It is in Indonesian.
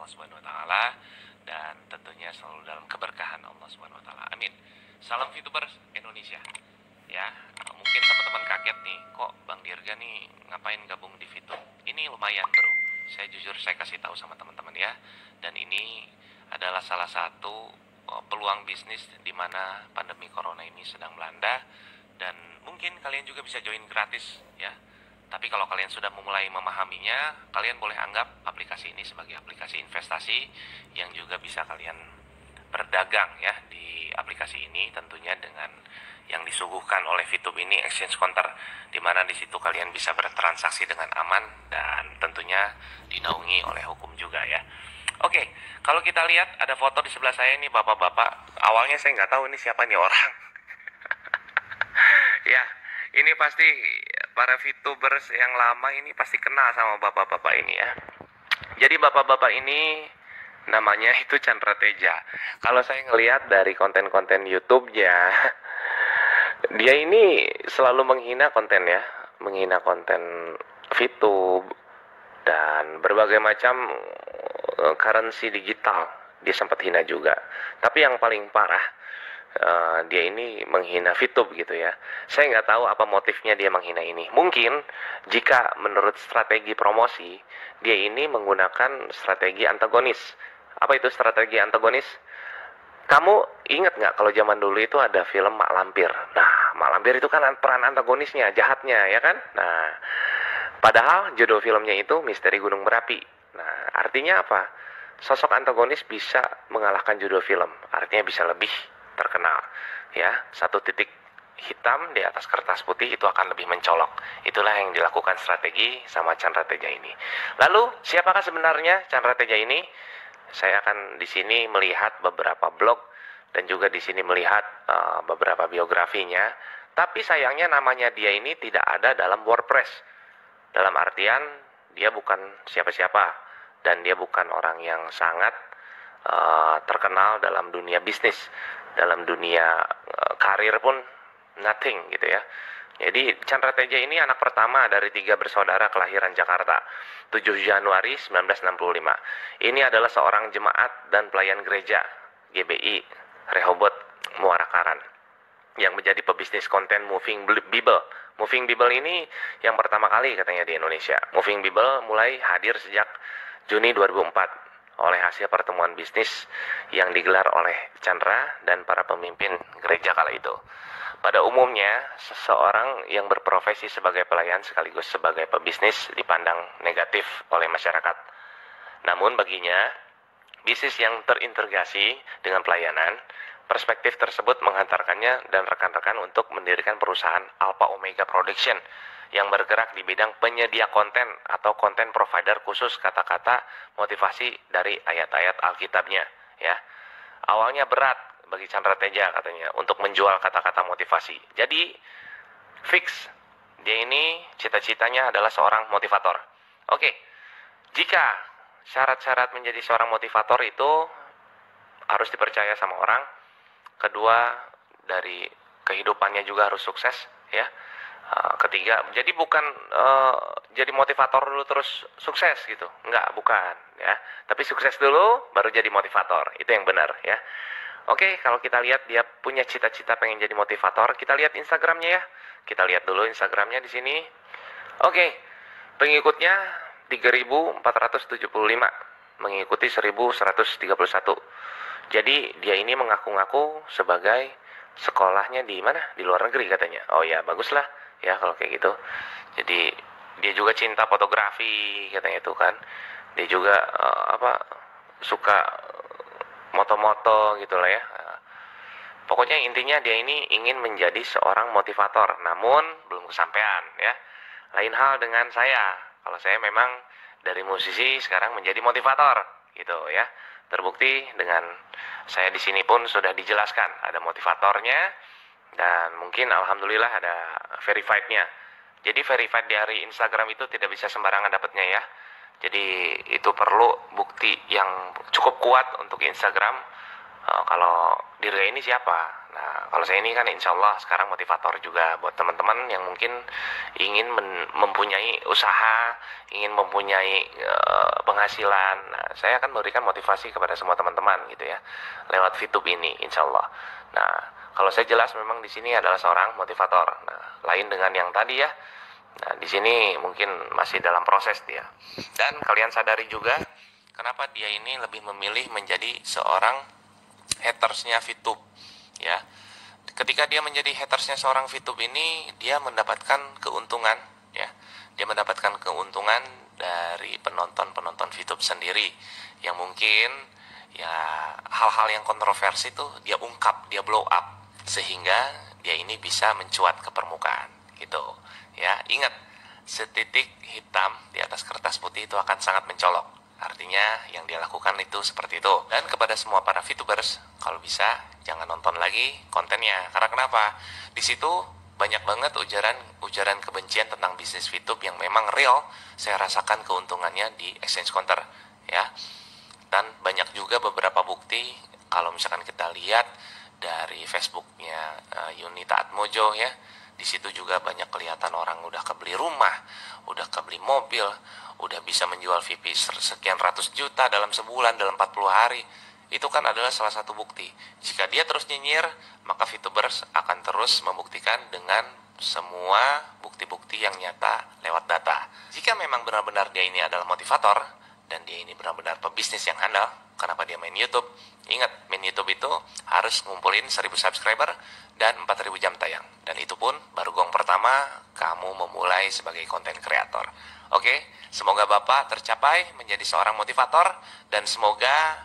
Allah Subhanahu wa taala dan tentunya selalu dalam keberkahan Allah Subhanahu wa taala. Amin. Salam VTubers Indonesia. Ya, mungkin teman-teman kaget nih, kok Bang Dirga nih ngapain gabung di VTube? Ini lumayan, Bro. Saya kasih tahu sama teman-teman ya. Dan ini adalah salah satu peluang bisnis di mana pandemi corona ini sedang melanda, dan mungkin kalian juga bisa join gratis ya. Tapi kalau kalian sudah memulai memahaminya, kalian boleh anggap aplikasi ini sebagai aplikasi investasi yang juga bisa kalian berdagang ya di aplikasi ini, tentunya dengan yang disuguhkan oleh VTube ini exchange counter, di mana di situ kalian bisa bertransaksi dengan aman dan tentunya dinaungi oleh hukum juga ya. Oke, kalau kita lihat ada foto di sebelah saya ini bapak-bapak. Awalnya saya nggak tahu ini siapa nih orang. Ya, ini pasti para VTubers yang lama ini pasti kenal sama bapak-bapak ini ya. Jadi bapak-bapak ini namanya itu Chandra Teja. Kalau saya ngelihat dari konten-konten YouTube-nya, dia ini selalu menghina konten ya, menghina konten VTube dan berbagai macam currency digital. Dia sempat hina juga. Tapi yang paling parah, dia ini menghina VTube gitu ya. Saya nggak tahu apa motifnya dia menghina ini. Mungkin jika menurut strategi promosi, dia ini menggunakan strategi antagonis. Apa itu strategi antagonis? Kamu ingat nggak kalau zaman dulu itu ada film Mak Lampir? Nah, Mak Lampir itu kan peran antagonisnya, jahatnya ya kan? Nah, padahal judul filmnya itu Misteri Gunung Merapi. Nah, artinya apa? Sosok antagonis bisa mengalahkan judul film. Artinya bisa lebih terkenal. Ya, satu titik hitam di atas kertas putih itu akan lebih mencolok. Itulah yang dilakukan strategi sama Chandra Teja ini. Lalu, siapakah sebenarnya Chandra Teja ini? Saya akan di sini melihat beberapa blog dan juga di sini melihat beberapa biografinya. Tapi sayangnya namanya dia ini tidak ada dalam WordPress. Dalam artian dia bukan siapa-siapa dan dia bukan orang yang sangat terkenal dalam dunia bisnis, dalam dunia karir pun nothing gitu ya. Jadi Chandra Teja ini anak pertama dari 3 bersaudara kelahiran Jakarta 7 Januari 1965. Ini adalah seorang jemaat dan pelayan gereja GBI Rehoboth Muara Karang yang menjadi pebisnis konten Moving Bible. Moving Bible ini yang pertama kali katanya di Indonesia. Moving Bible mulai hadir sejak Juni 2004 oleh hasil pertemuan bisnis yang digelar oleh Chandra dan para pemimpin gereja kala itu. Pada umumnya, seseorang yang berprofesi sebagai pelayan sekaligus sebagai pebisnis dipandang negatif oleh masyarakat. Namun baginya, bisnis yang terintegrasi dengan pelayanan, perspektif tersebut menghantarkannya dan rekan-rekan untuk mendirikan perusahaan Alpha Omega Production yang bergerak di bidang penyedia konten atau konten provider khusus kata-kata motivasi dari ayat-ayat Alkitabnya ya. Awalnya berat bagi Chandra Teja katanya untuk menjual kata-kata motivasi. Jadi fix dia ini cita-citanya adalah seorang motivator. Oke. Jika syarat-syarat menjadi seorang motivator itu harus dipercaya sama orang. Kedua, dari kehidupannya juga harus sukses ya. Ketiga, jadi bukan jadi motivator dulu terus sukses gitu, enggak, bukan ya. Tapi sukses dulu baru jadi motivator, itu yang benar ya. Oke, kalau kita lihat dia punya cita-cita pengen jadi motivator, kita lihat Instagramnya ya. Kita lihat dulu Instagramnya di sini. Oke, pengikutnya 3.475, mengikuti 1.131. Jadi dia ini mengaku-ngaku sebagai sekolahnya di mana? Di luar negeri katanya. Oh ya, baguslah ya kalau kayak gitu. Jadi dia juga cinta fotografi katanya itu kan. Dia juga suka moto-moto gitu lah ya. Pokoknya intinya dia ini ingin menjadi seorang motivator, namun belum kesampaian ya. Lain hal dengan saya. Kalau saya memang dari musisi sekarang menjadi motivator gitu ya. Terbukti dengan saya di sini pun sudah dijelaskan ada motivatornya dan mungkin alhamdulillah ada verified-nya. Jadi verified di hari Instagram itu tidak bisa sembarangan dapatnya ya. Jadi itu perlu bukti yang cukup kuat untuk Instagram. Kalau Dirga ini siapa? Nah, kalau saya ini kan insya Allah sekarang motivator juga buat teman-teman yang mungkin ingin mempunyai usaha, ingin mempunyai penghasilan. Nah, saya akan memberikan motivasi kepada semua teman-teman gitu ya, lewat VTube ini insya Allah. Nah, kalau saya jelas memang di sini adalah seorang motivator. Nah, lain dengan yang tadi ya. Nah, di sini mungkin masih dalam proses dia. Dan kalian sadari juga kenapa dia ini lebih memilih menjadi seorang hatersnya VTube ya. Ketika dia menjadi hatersnya seorang VTube ini, dia mendapatkan keuntungan ya. Dia mendapatkan keuntungan dari penonton-penonton VTube sendiri yang mungkin ya hal-hal yang kontroversi tuh dia ungkap, dia blow up sehingga dia ini bisa mencuat ke permukaan gitu. Ya, ingat, setitik hitam di atas kertas putih itu akan sangat mencolok. Artinya yang dia lakukan itu seperti itu. Dan kepada semua para VTubers, kalau bisa jangan nonton lagi kontennya. Karena kenapa? Di situ banyak banget ujaran kebencian tentang bisnis VTube yang memang real. Saya rasakan keuntungannya di exchange counter, ya. Dan banyak juga beberapa bukti kalau misalkan kita lihat dari Facebooknya Yunita Atmojo ya. Di situ juga banyak kelihatan orang udah kebeli rumah, udah kebeli mobil, udah bisa menjual VIP sekian ratus juta dalam sebulan, dalam 40 hari. Itu kan adalah salah satu bukti. Jika dia terus nyinyir, maka VTubers akan terus membuktikan dengan semua bukti-bukti yang nyata lewat data. Jika memang benar-benar dia ini adalah motivator, dan dia ini benar-benar pebisnis yang handal, kenapa dia main YouTube? Ingat, main YouTube itu harus ngumpulin 1000 subscriber dan 4000 jam tayang. Dan itu pun baru gong pertama kamu memulai sebagai konten kreator. Oke, semoga Bapak tercapai menjadi seorang motivator dan semoga